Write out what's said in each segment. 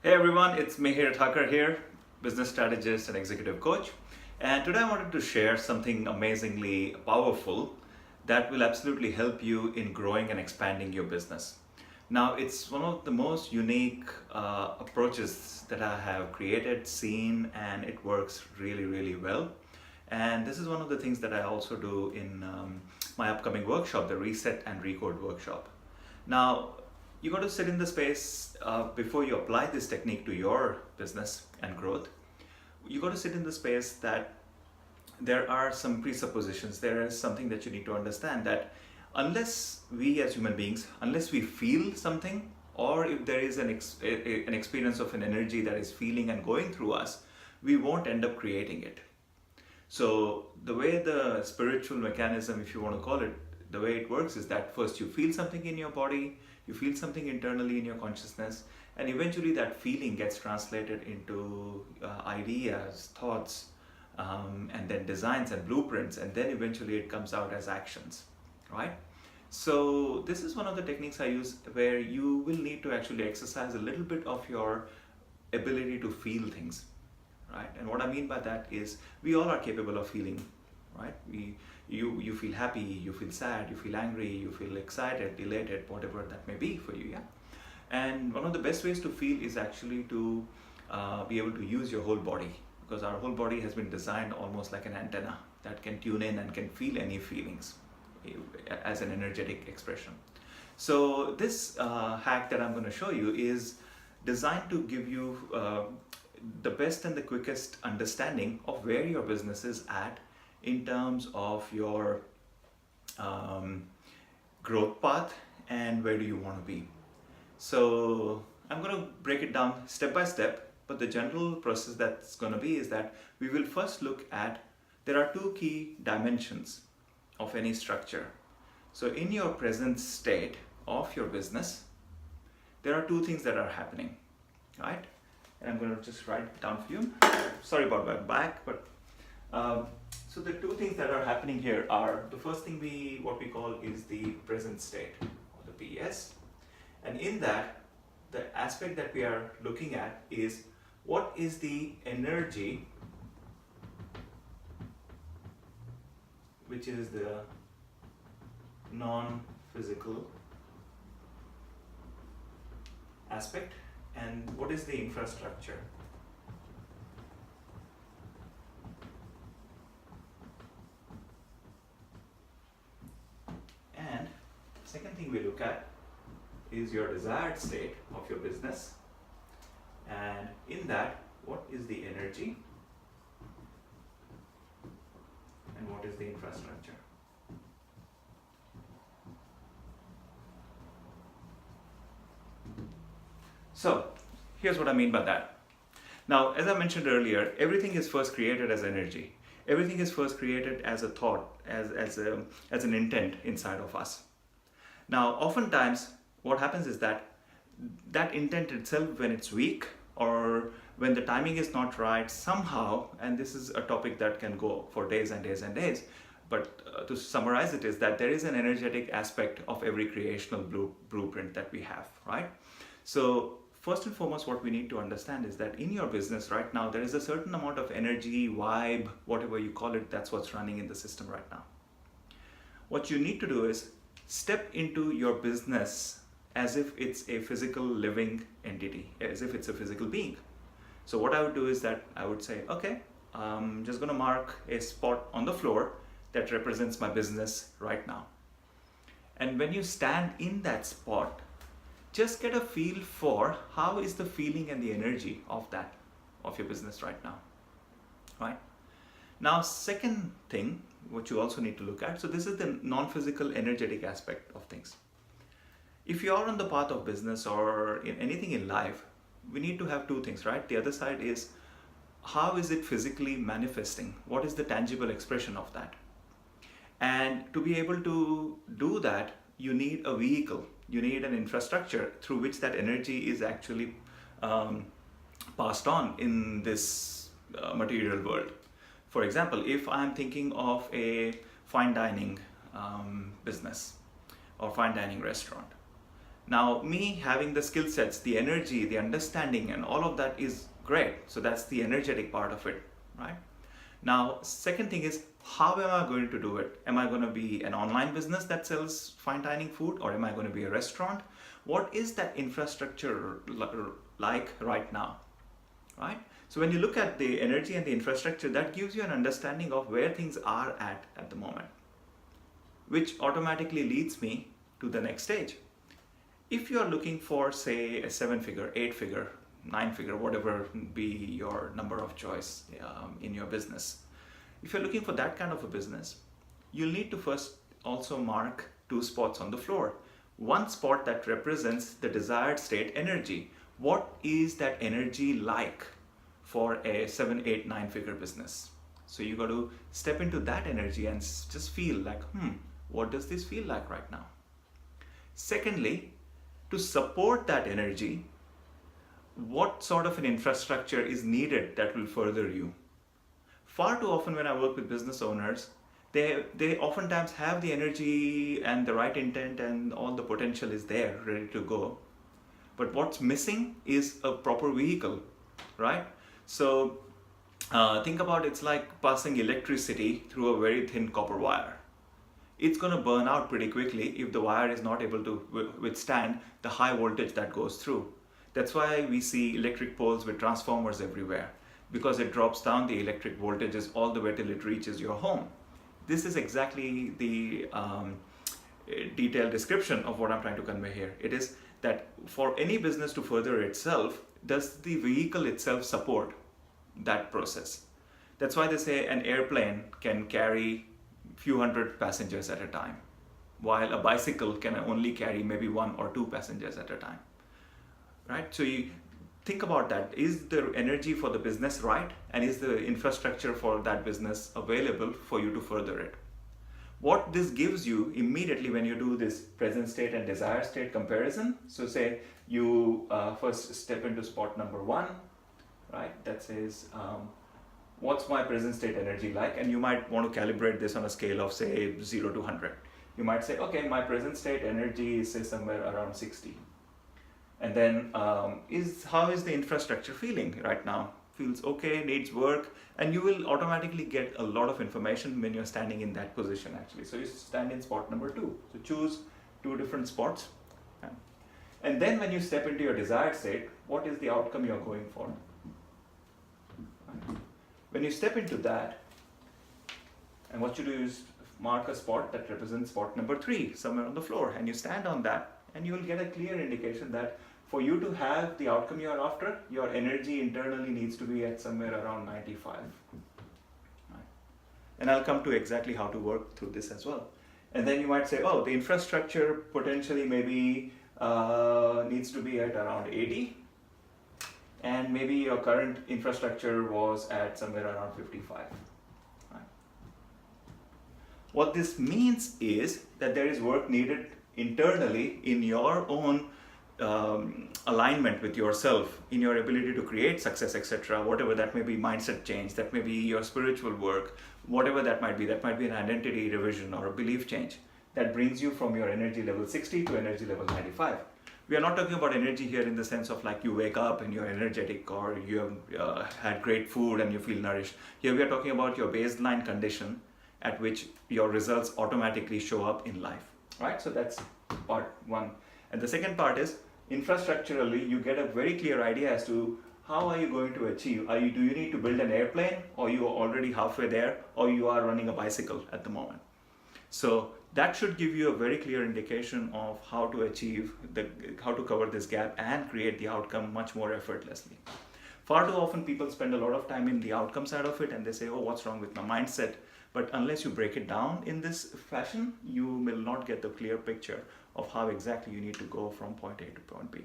Hey everyone, it's Mihir Thaker here, business strategist and executive coach. And today I wanted to share something amazingly powerful that will absolutely help you in growing and expanding your business. Now, it's one of the most unique approaches that I have created, seen, and it works really, really well. And this is one of the things that I also do in my upcoming workshop, the Reset and Recode workshop. Now, you got to sit in the space before you apply this technique to your business and growth. You got to sit in the space that there are some presuppositions. There is something that you need to understand, that unless we as human beings, unless we feel something, or if there is an experience of an energy that is feeling and going through us, we won't end up creating it. So the way the spiritual mechanism, if you want to call it, the way it works is that first you feel something in your body, you feel something internally in your consciousness, and eventually that feeling gets translated into ideas, thoughts, and then designs and blueprints, and then eventually it comes out as actions, right? So this is one of the techniques I use where you will need to actually exercise a little bit of your ability to feel things, right? And what I mean by that is we all are capable of feeling, right? You feel happy, you feel sad, you feel angry, you feel excited, elated, whatever that may be for you, yeah? And one of the best ways to feel is actually to be able to use your whole body, because our whole body has been designed almost like an antenna that can tune in and can feel any feelings as an energetic expression. So this hack that I'm going to show you is designed to give you the best and the quickest understanding of where your business is at in terms of your growth path and where do you want to be. So I'm going to break it down step by step, but the general process that's going to be is that we will first look at, there are two key dimensions of any structure. So in your present state of your business, there are two things that are happening, right? And I'm going to just write it down for you. Sorry about my back, but so the two things that are happening here are, the first thing what we call is the present state, or the PS. And in that, the aspect that we are looking at is what is the energy, which is the non-physical aspect, and what is the infrastructure. And second thing we look at is your desired state of your business, and in that, what is the energy and what is the infrastructure. So here's what I mean by that. Now, as I mentioned earlier, everything is first created as energy. Everything is first created as a thought, as an intent inside of us. Now, oftentimes, what happens is that intent itself, when it's weak or when the timing is not right, somehow, and this is a topic that can go for days and days and days, but to summarize it is that there is an energetic aspect of every creational blueprint that we have, right? So first and foremost, what we need to understand is that in your business right now, there is a certain amount of energy, vibe, whatever you call it, that's what's running in the system right now. What you need to do is step into your business as if it's a physical living entity, as if it's a physical being. So what I would do is that I would say, okay, I'm just going to mark a spot on the floor that represents my business right now. And when you stand in that spot, just get a feel for how is the feeling and the energy of your business right now, right? Now, second thing, what you also need to look at, so this is the non-physical energetic aspect of things. If you are on the path of business or in anything in life, we need to have two things, right? The other side is, how is it physically manifesting? What is the tangible expression of that? And to be able to do that, you need a vehicle, you need an infrastructure through which that energy is actually passed on in this material world. For example, if I'm thinking of a fine dining business or fine dining restaurant, Now, me having the skill sets, the energy, the understanding, and all of that is great. So that's the energetic part of it, right? Now, second thing is, how am I going to do it? Am I going to be an online business that sells fine dining food, or am I going to be a restaurant? What is that infrastructure like right now, right? So when you look at the energy and the infrastructure, that gives you an understanding of where things are at the moment, which automatically leads me to the next stage. If you're looking for, say, a 7-figure, 8-figure, 9-figure, whatever be your number of choice in your business, if you're looking for that kind of a business, you'll need to first also mark 2 spots on the floor. One spot that represents the desired state energy. What is that energy like for a 7, 8, 9-figure business? So you got to step into that energy and just feel like, what does this feel like right now? Secondly, to support that energy, what sort of an infrastructure is needed that will further you? Far too often when I work with business owners, they oftentimes have the energy and the right intent and all the potential is there, ready to go. But what's missing is a proper vehicle, right? So think about it's like passing electricity through a very thin copper wire. It's going to burn out pretty quickly if the wire is not able to withstand the high voltage that goes through. That's why we see electric poles with transformers everywhere, because it drops down the electric voltages all the way till it reaches your home. This is exactly the detailed description of what I'm trying to convey here. It is that for any business to further itself, does the vehicle itself support that process? That's why they say an airplane can carry few hundred passengers at a time, while a bicycle can only carry maybe 1 or 2 passengers at a time, right? So you think about that. Is the energy for the business right? And is the infrastructure for that business available for you to further it? What this gives you immediately when you do this present state and desired state comparison. So say you first step into spot number 1, right? That says, what's my present state energy like? And you might want to calibrate this on a scale of, say, 0 to 100. You might say, okay, my present state energy is, say, somewhere around 60. And then how is the infrastructure feeling right now? Feels okay, needs work, and you will automatically get a lot of information when you're standing in that position actually. So you stand in spot number 2. So choose 2 different spots. And then when you step into your desired state, what is the outcome you're going for? When you step into that, and what you do is mark a spot that represents spot number 3 somewhere on the floor, and you stand on that, and you will get a clear indication that for you to have the outcome you are after, your energy internally needs to be at somewhere around 95. Right. And I'll come to exactly how to work through this as well. And then you might say, oh, the infrastructure potentially maybe needs to be at around 80. And maybe your current infrastructure was at somewhere around 55. Right. What this means is that there is work needed internally in your own alignment with yourself, in your ability to create success, etc. Whatever that may be, mindset change, that may be your spiritual work, whatever that might be an identity revision or a belief change that brings you from your energy level 60 to energy level 95. We are not talking about energy here in the sense of like you wake up and you're energetic, or you have had great food and you feel nourished. Here we are talking about your baseline condition at which your results automatically show up in life, right? So that's part 1. And the second part is infrastructurally, you get a very clear idea as to how are you going to achieve. Do you need to build an airplane, or you are already halfway there, or you are running a bicycle at the moment? So that should give you a very clear indication of how to achieve, how to cover this gap and create the outcome much more effortlessly. Far too often people spend a lot of time in the outcome side of it and they say, oh, what's wrong with my mindset? But unless you break it down in this fashion, you will not get the clear picture of how exactly you need to go from point A to point B.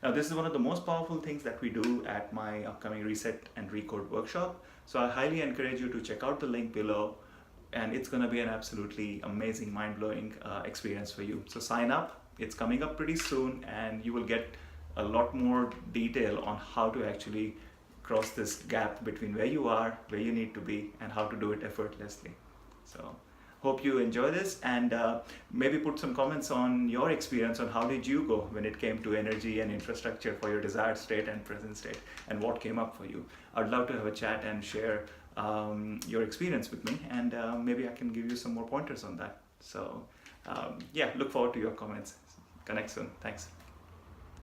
Now, this is one of the most powerful things that we do at my upcoming Reset and Recode workshop. So I highly encourage you to check out the link below, and it's going to be an absolutely amazing, mind-blowing experience for you. So sign up. It's coming up pretty soon, and you will get a lot more detail on how to actually cross this gap between where you are, where you need to be, and how to do it effortlessly. So Hope you enjoy this, and maybe put some comments on your experience on how did you go when it came to energy and infrastructure for your desired state and present state, and what came up for you. I'd love to have a chat and share your experience with me, and maybe I can give you some more pointers on that. So yeah, look forward to your comments. Connect soon. Thanks.